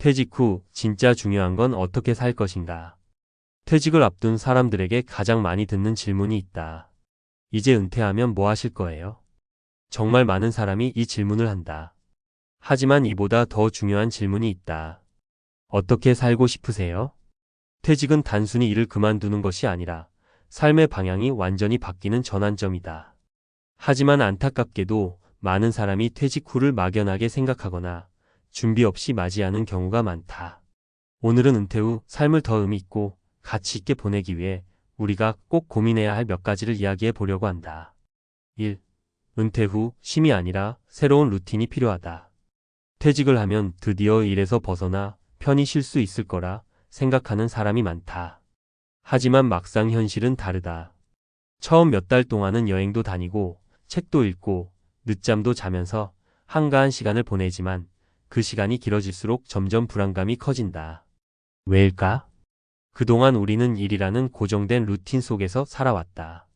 퇴직 후 진짜 중요한 건 어떻게 살 것인가? 퇴직을 앞둔 사람들에게 가장 많이 듣는 질문이 있다. 이제 은퇴하면 뭐 하실 거예요? 정말 많은 사람이 이 질문을 한다. 하지만 이보다 더 중요한 질문이 있다. 어떻게 살고 싶으세요? 퇴직은 단순히 일을 그만두는 것이 아니라 삶의 방향이 완전히 바뀌는 전환점이다. 하지만 안타깝게도 많은 사람이 퇴직 후를 막연하게 생각하거나 준비 없이 맞이하는 경우가 많다. 오늘은 은퇴 후 삶을 더 의미 있고 가치 있게 보내기 위해 우리가 꼭 고민해야 할 몇 가지를 이야기해 보려고 한다. 1. 은퇴 후 쉼이 아니라 새로운 루틴이 필요하다. 퇴직을 하면 드디어 일에서 벗어나 편히 쉴 수 있을 거라 생각하는 사람이 많다. 하지만 막상 현실은 다르다. 처음 몇 달 동안은 여행도 다니고 책도 읽고 늦잠도 자면서 한가한 시간을 보내지만 그 시간이 길어질수록 점점 불안감이 커진다. 왜일까? 그동안 우리는 일이라는 고정된 루틴 속에서 살아왔다.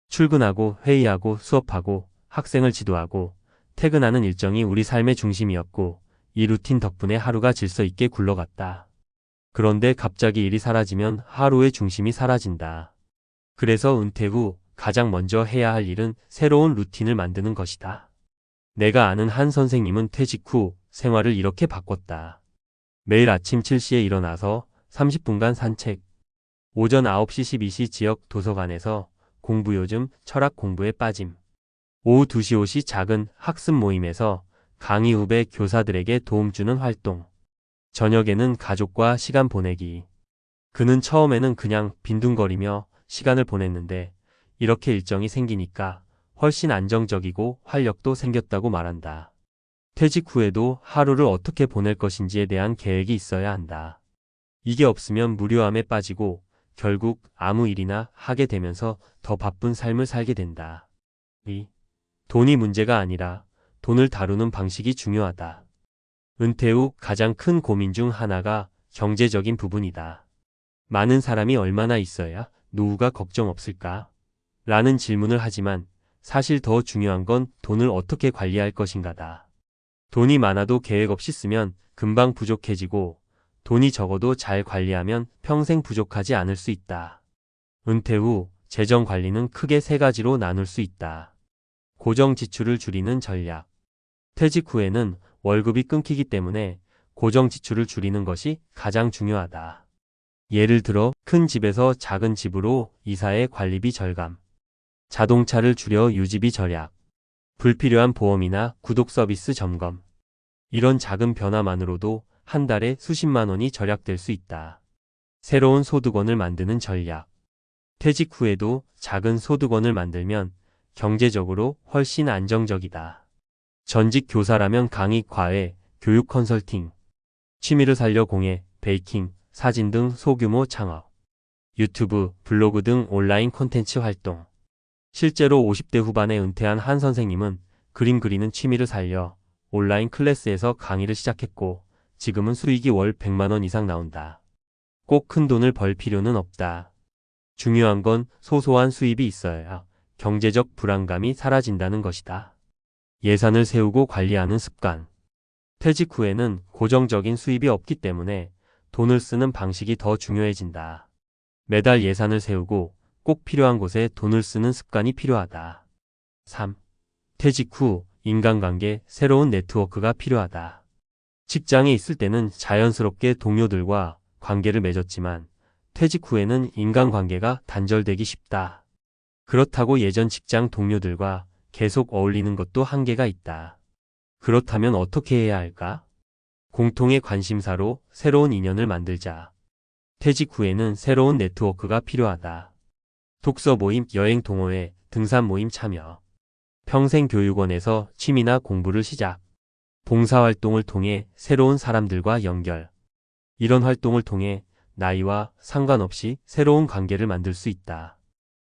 출근하고 회의하고 수업하고 학생을 지도하고 퇴근하는 일정이 우리 삶의 중심이었고 이 루틴 덕분에 하루가 질서 있게 굴러갔다. 그런데 갑자기 일이 사라지면 하루의 중심이 사라진다. 그래서 은퇴 후 가장 먼저 해야 할 일은 새로운 루틴을 만드는 것이다. 내가 아는 한 선생님은 퇴직 후 생활을 이렇게 바꿨다. 매일 아침 7시에 일어나서 30분간 산책, 오전 9시 12시 지역 도서관에서 공부 요즘 철학 공부에 빠짐, 오후 2시 5시 작은 학습 모임에서 강의 후배 교사들에게 도움 주는 활동, 저녁에는 가족과 시간 보내기. 그는 처음에는 그냥 빈둥거리며 시간을 보냈는데 이렇게 일정이 생기니까 훨씬 안정적이고 활력도 생겼다고 말한다. 퇴직 후에도 하루를 어떻게 보낼 것인지에 대한 계획이 있어야 한다. 이게 없으면 무료함에 빠지고 결국 아무 일이나 하게 되면서 더 바쁜 삶을 살게 된다. 2. 돈이 문제가 아니라 돈을 다루는 방식이 중요하다. 은퇴 후 가장 큰 고민 중 하나가 경제적인 부분이다. 많은 사람이 얼마나 있어야 노후가 걱정 없을까? 라는 질문을 하지만 사실 더 중요한 건 돈을 어떻게 관리할 것인가다. 돈이 많아도 계획 없이 쓰면 금방 부족해지고 돈이 적어도 잘 관리하면 평생 부족하지 않을 수 있다. 은퇴 후 재정 관리는 크게 세 가지로 나눌 수 있다. 고정 지출을 줄이는 전략. 퇴직 후에는 월급이 끊기기 때문에 고정 지출을 줄이는 것이 가장 중요하다. 예를 들어 큰 집에서 작은 집으로 이사의 관리비 절감, 자동차를 줄여 유지비 절약, 불필요한 보험이나 구독 서비스 점검. 이런 작은 변화만으로도 한 달에 수십만 원이 절약될 수 있다. 새로운 소득원을 만드는 전략. 퇴직 후에도 작은 소득원을 만들면 경제적으로 훨씬 안정적이다. 전직 교사라면 강의, 과외, 교육 컨설팅, 취미를 살려 공예, 베이킹, 사진 등 소규모 창업, 유튜브, 블로그 등 온라인 콘텐츠 활동. 실제로 50대 후반에 은퇴한 한 선생님은 그림 그리는 취미를 살려 온라인 클래스에서 강의를 시작했고 지금은 수익이 월 100만 원 이상 나온다. 꼭 큰 돈을 벌 필요는 없다. 중요한 건 소소한 수입이 있어야 경제적 불안감이 사라진다는 것이다. 예산을 세우고 관리하는 습관. 퇴직 후에는 고정적인 수입이 없기 때문에 돈을 쓰는 방식이 더 중요해진다. 매달 예산을 세우고 꼭 필요한 곳에 돈을 쓰는 습관이 필요하다. 3. 퇴직 후 인간관계, 새로운 네트워크가 필요하다. 직장에 있을 때는 자연스럽게 동료들과 관계를 맺었지만 퇴직 후에는 인간관계가 단절되기 쉽다. 그렇다고 예전 직장 동료들과 계속 어울리는 것도 한계가 있다. 그렇다면 어떻게 해야 할까? 공통의 관심사로 새로운 인연을 만들자. 퇴직 후에는 새로운 네트워크가 필요하다. 독서 모임, 여행 동호회, 등산 모임 참여. 평생교육원에서 취미나 공부를 시작. 봉사활동을 통해 새로운 사람들과 연결. 이런 활동을 통해 나이와 상관없이 새로운 관계를 만들 수 있다.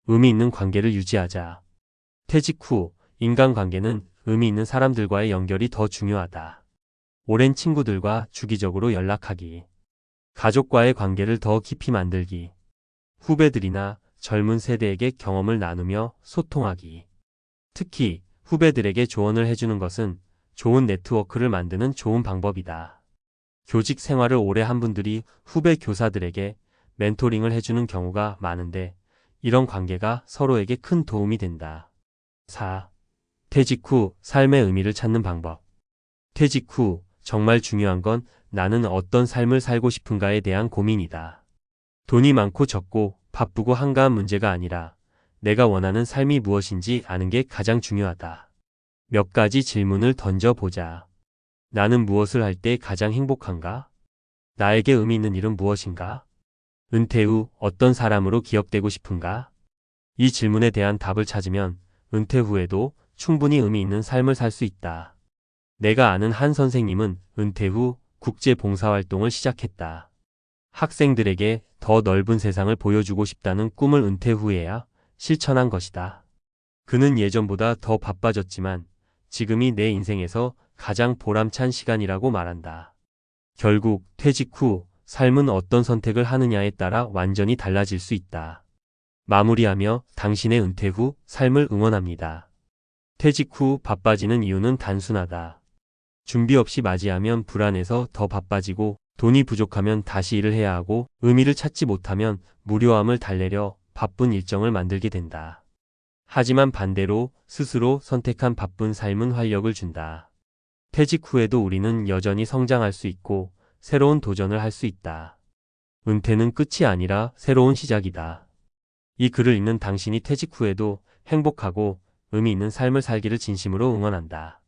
의미 있는 관계를 유지하자. 퇴직 후 인간관계는 의미 있는 사람들과의 연결이 더 중요하다. 오랜 친구들과 주기적으로 연락하기. 가족과의 관계를 더 깊이 만들기. 후배들이나 젊은 세대에게 경험을 나누며 소통하기. 특히 후배들에게 조언을 해주는 것은 좋은 네트워크를 만드는 좋은 방법이다. 교직 생활을 오래 한 분들이 후배 교사들에게 멘토링을 해주는 경우가 많은데 이런 관계가 서로에게 큰 도움이 된다. 4. 퇴직 후 삶의 의미를 찾는 방법. 퇴직 후 정말 중요한 건 나는 어떤 삶을 살고 싶은가에 대한 고민이다. 돈이 많고 적고 바쁘고 한가한 문제가 아니라 내가 원하는 삶이 무엇인지 아는 게 가장 중요하다. 몇 가지 질문을 던져보자. 나는 무엇을 할 때 가장 행복한가? 나에게 의미 있는 일은 무엇인가? 은퇴 후 어떤 사람으로 기억되고 싶은가? 이 질문에 대한 답을 찾으면 은퇴 후에도 충분히 의미 있는 삶을 살 수 있다. 내가 아는 한 선생님은 은퇴 후 국제 봉사활동을 시작했다. 학생들에게 더 넓은 세상을 보여주고 싶다는 꿈을 은퇴 후에야 실천한 것이다. 그는 예전보다 더 바빠졌지만 지금이 내 인생에서 가장 보람찬 시간이라고 말한다. 결국 퇴직 후 삶은 어떤 선택을 하느냐에 따라 완전히 달라질 수 있다. 마무리하며 당신의 은퇴 후 삶을 응원합니다. 퇴직 후 바빠지는 이유는 단순하다. 준비 없이 맞이하면 불안해서 더 바빠지고 돈이 부족하면 다시 일을 해야 하고 의미를 찾지 못하면 무료함을 달래려 바쁜 일정을 만들게 된다. 하지만 반대로 스스로 선택한 바쁜 삶은 활력을 준다. 퇴직 후에도 우리는 여전히 성장할 수 있고 새로운 도전을 할 수 있다. 은퇴는 끝이 아니라 새로운 시작이다. 이 글을 읽는 당신이 퇴직 후에도 행복하고 의미 있는 삶을 살기를 진심으로 응원한다.